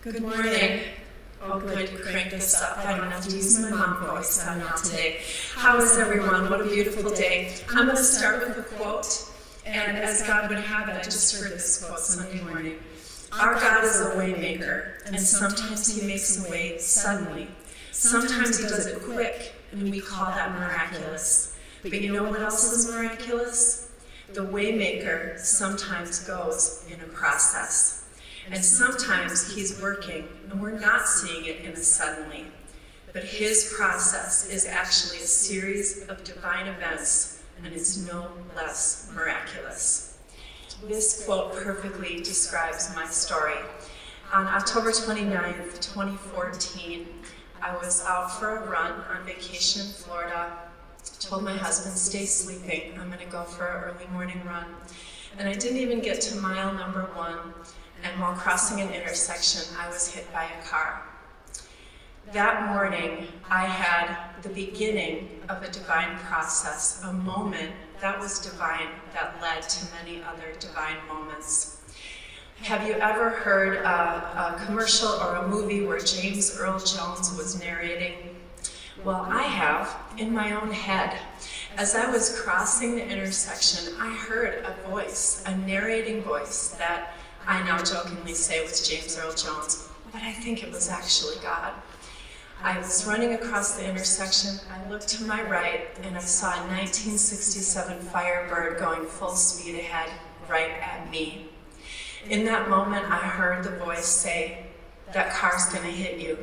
Good morning. Oh good, you cranked this up. I don't have to use my mom voice now today. How is everyone? What a beautiful day. I'm going to start with a quote, and as God would have it, I just heard this quote Sunday morning. Our God is a way maker, and sometimes he makes a way suddenly. Sometimes he does it quick, and we call that miraculous. But you know what else is miraculous? The way maker sometimes goes in a process. And sometimes he's working, and we're not seeing it in a suddenly. But his process is actually a series of divine events, and it's no less miraculous. This quote perfectly describes my story. On October 29th, 2014, I was out for a run on vacation in Florida. Told my husband, stay sleeping, I'm going to go for an early morning run. And I didn't even get to mile number 1. And while crossing an intersection, I was hit by a car. That morning, I had the beginning of a divine process, a moment that was divine that led to many other divine moments. Have you ever heard a commercial or a movie where James Earl Jones was narrating? Well, I have, in my own head. As I was crossing the intersection, I heard a voice, a narrating voice that I now jokingly say was James Earl Jones, but I think it was actually God. I was running across the intersection, I looked to my right, and I saw a 1967 Firebird going full speed ahead, right at me. In that moment, I heard the voice say, that car's gonna hit you.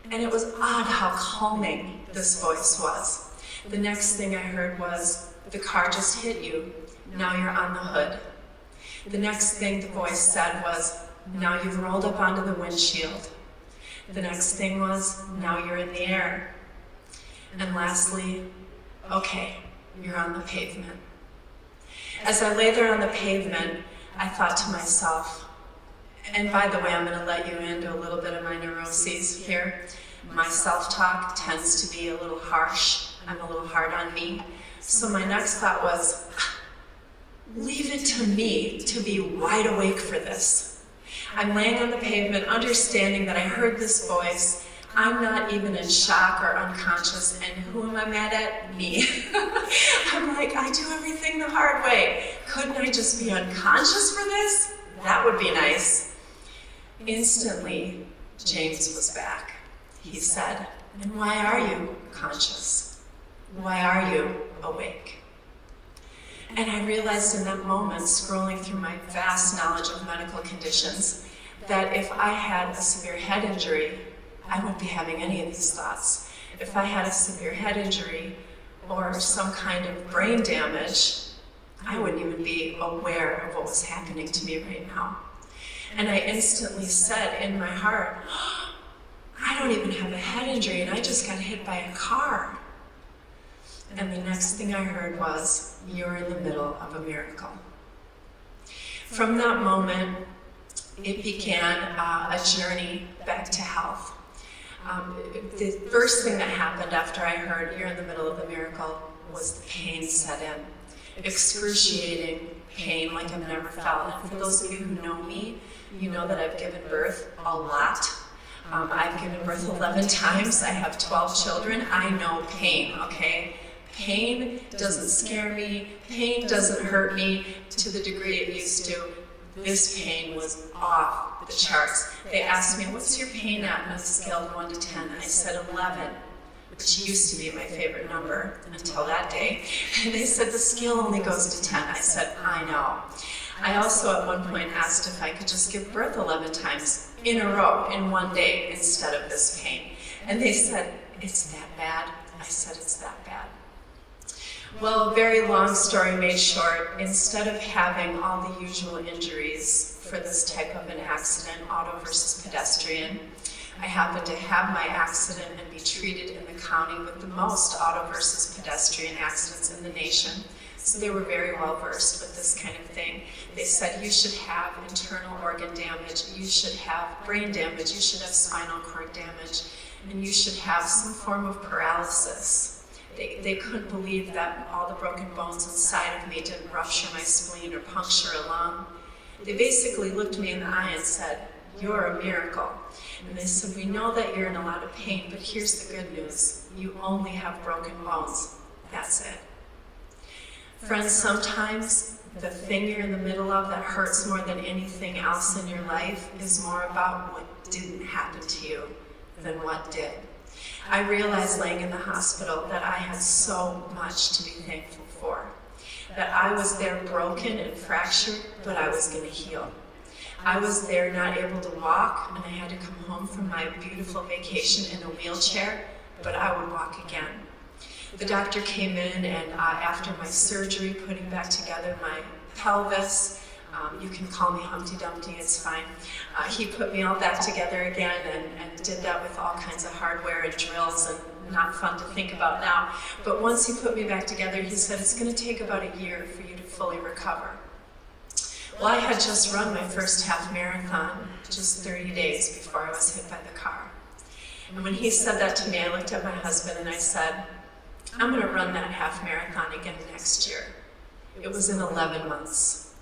And it was odd how calming this voice was. The next thing I heard was, the car just hit you, now you're on the hood. The next thing the voice said was, now you've rolled up onto the windshield. The next thing was, now you're in the air. And lastly, okay, you're on the pavement. As I lay there on the pavement, I thought to myself, and by the way, I'm going to let you into a little bit of my neuroses here. My self-talk tends to be a little harsh. I'm a little hard on me. So my next thought was, leave it to me to be wide awake for this. I'm laying on the pavement, understanding that I heard this voice. I'm not even in shock or unconscious, and who am I mad at? Me. I'm like, I do everything the hard way. Couldn't I just be unconscious for this? That would be nice. Instantly, James was back. He said, and why are you conscious? Why are you awake? And I realized in that moment, scrolling through my vast knowledge of medical conditions, that if I had a severe head injury, I wouldn't be having any of these thoughts. If I had a severe head injury or some kind of brain damage, I wouldn't even be aware of what was happening to me right now. And I instantly said in my heart, I don't even have a head injury and I just got hit by a car. And the next thing I heard was, you're in the middle of a miracle. From that moment, it began a journey back to health. The first thing that happened after I heard, you're in the middle of a miracle, was the pain set in. Excruciating pain like I've never felt. And for those of you who know me, you know that I've given birth a lot. I've given birth 11 times. I have 12 children. I know pain, okay? Pain doesn't scare me. Pain doesn't hurt me to the degree it used to. This pain was off the charts. They asked me, what's your pain at on a scale of 1 to 10? I said 11, which used to be my favorite number until that day. And they said, the scale only goes to 10. I said, I know. I also at one point asked if I could just give birth 11 times in a row in one day instead of this pain. And they said, it's that bad? I said, it's that bad. Well, very long story made short, instead of having all the usual injuries for this type of an accident, auto versus pedestrian, I happened to have my accident and be treated in the county with the most auto versus pedestrian accidents in the nation. So they were very well versed with this kind of thing. They said you should have internal organ damage, you should have brain damage, you should have spinal cord damage, and you should have some form of paralysis. They couldn't believe that all the broken bones inside of me didn't rupture my spleen or puncture a lung. They basically looked me in the eye and said, you're a miracle. And they said, we know that you're in a lot of pain, but here's the good news. You only have broken bones. That's it. Friends, sometimes the thing you're in the middle of that hurts more than anything else in your life is more about what didn't happen to you than what did. I realized laying in the hospital that I had so much to be thankful for. That I was there broken and fractured, but I was going to heal. I was there not able to walk, and I had to come home from my beautiful vacation in a wheelchair, but I would walk again. The doctor came in, and after my surgery, putting back together my pelvis, you can call me Humpty Dumpty, it's fine. He put me all back together again and did that with all kinds of hardware and drills, and not fun to think about now. But once he put me back together, he said, it's going to take about a year for you to fully recover. Well, I had just run my first half marathon just 30 days before I was hit by the car. And when he said that to me, I looked at my husband and I said, I'm going to run that half marathon again next year. It was in 11 months.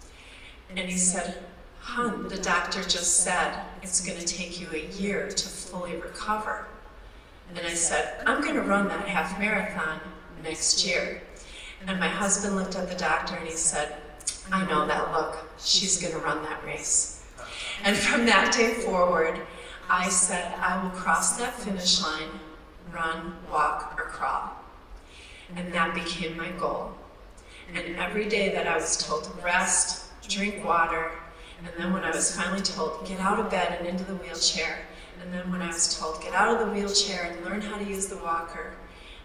And he said, hon, the doctor just said it's going to take you a year to fully recover. And I said, I'm going to run that half marathon next year. And my husband looked at the doctor and he said, I know that look. She's going to run that race. And from that day forward, I said, I will cross that finish line, run, walk, or crawl. And that became my goal. And every day that I was told to rest, drink water, and then when I was finally told, get out of bed and into the wheelchair, and then when I was told, get out of the wheelchair and learn how to use the walker,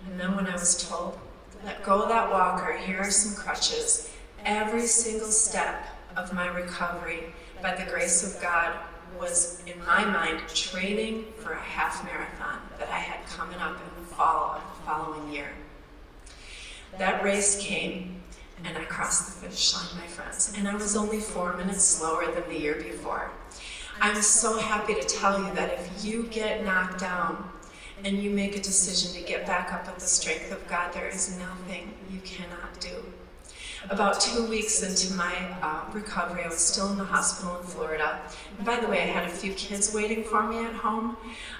and then when I was told, let go of that walker, here are some crutches, every single step of my recovery, by the grace of God, was, in my mind, training for a half marathon that I had coming up in the fall of the following year. That race came, and I crossed the finish line, my friends, and I was only 4 minutes slower than the year before. I'm so happy to tell you that if you get knocked down and you make a decision to get back up with the strength of God, there is nothing you cannot do. About 2 weeks into my recovery, I was still in the hospital in Florida. And by the way, I had a few kids waiting for me at home.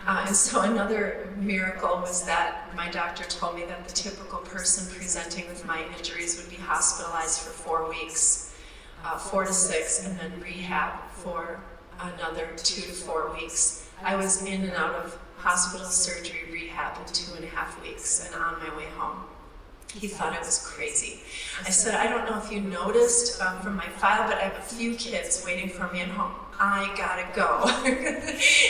And so another miracle was that my doctor told me that the typical person presenting with my injuries would be hospitalized for 4 weeks, 4 to 6, and then rehab for another 2 to 4 weeks. I was in and out of hospital, surgery, rehab in 2.5 weeks and on my way home. He thought I was crazy. I said, I don't know if you noticed from my file, but I have a few kids waiting for me at home. I gotta go.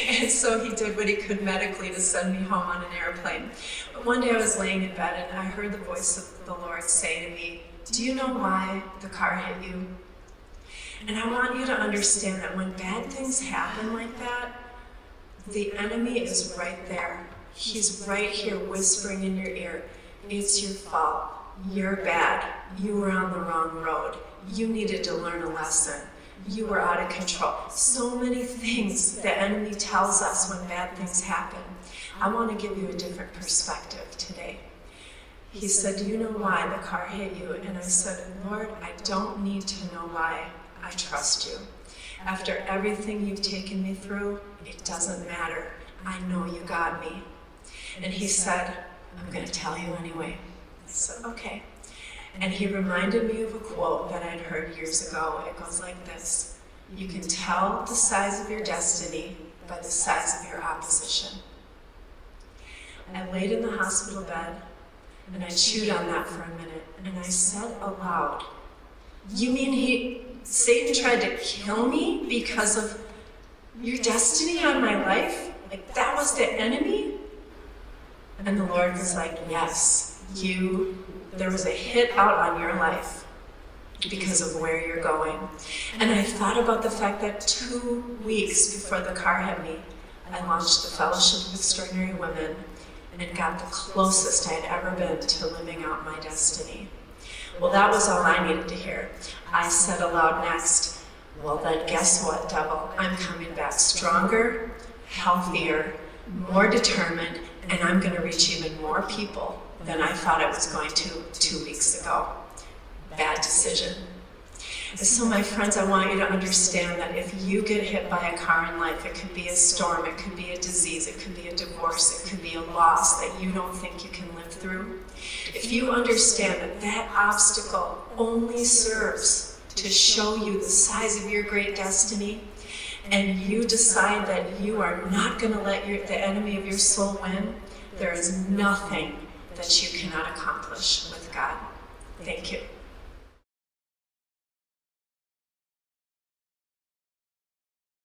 And so he did what he could medically to send me home on an airplane. But one day I was laying in bed and I heard the voice of the Lord say to me, do you know why the car hit you? And I want you to understand that when bad things happen like that, the enemy is right there. He's right here whispering in your ear, it's your fault. You're bad. You were on the wrong road. You needed to learn a lesson. You were out of control. So many things the enemy tells us when bad things happen. I want to give you a different perspective today. He said, do you know why the car hit you? And I said, Lord, I don't need to know why. I trust you. After everything you've taken me through, it doesn't matter. I know you got me. And he said, I'm going to tell you anyway. I said, okay. And he reminded me of a quote that I'd heard years ago. It goes like this: you can tell the size of your destiny by the size of your opposition. I laid in the hospital bed, and I chewed on that for a minute, and I said aloud, you mean Satan tried to kill me because of your destiny on my life? Like, that was the enemy? And the Lord was like, yes, there was a hit out on your life because of where you're going. And I thought about the fact that 2 weeks before the car hit me, I launched the Fellowship of Extraordinary Women and got the closest I had ever been to living out my destiny. Well, that was all I needed to hear. I said aloud next, well then guess what, devil? I'm coming back stronger, healthier, more determined, and I'm going to reach even more people than I thought I was going to 2 weeks ago. Bad decision. So my friends, I want you to understand that if you get hit by a car in life, it could be a storm, it could be a disease, it could be a divorce, it could be a loss that you don't think you can live through. If you understand that that obstacle only serves to show you the size of your great destiny, and you decide that you are not going to let the enemy of your soul win, there is nothing that you cannot accomplish with God. Thank you.